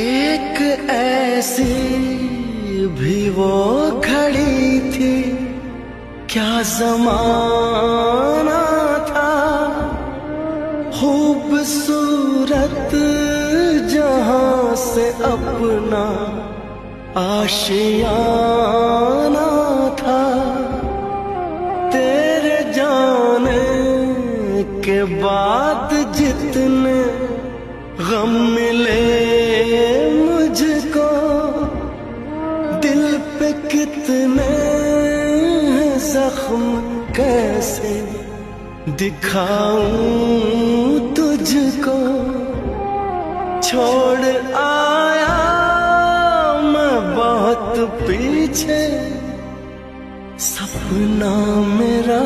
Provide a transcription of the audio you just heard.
एक ऐसी भी वो घड़ी थी, क्या ज़माना था। खूबसूरत जहां से अपना आशियाना था। तेरे जाने के बाद जितने गम मिले मुझको, दिल पे कितने जख्म कैसे दिखाऊं तुझको। छोड़ आया मैं बहुत पीछे, सपना मेरा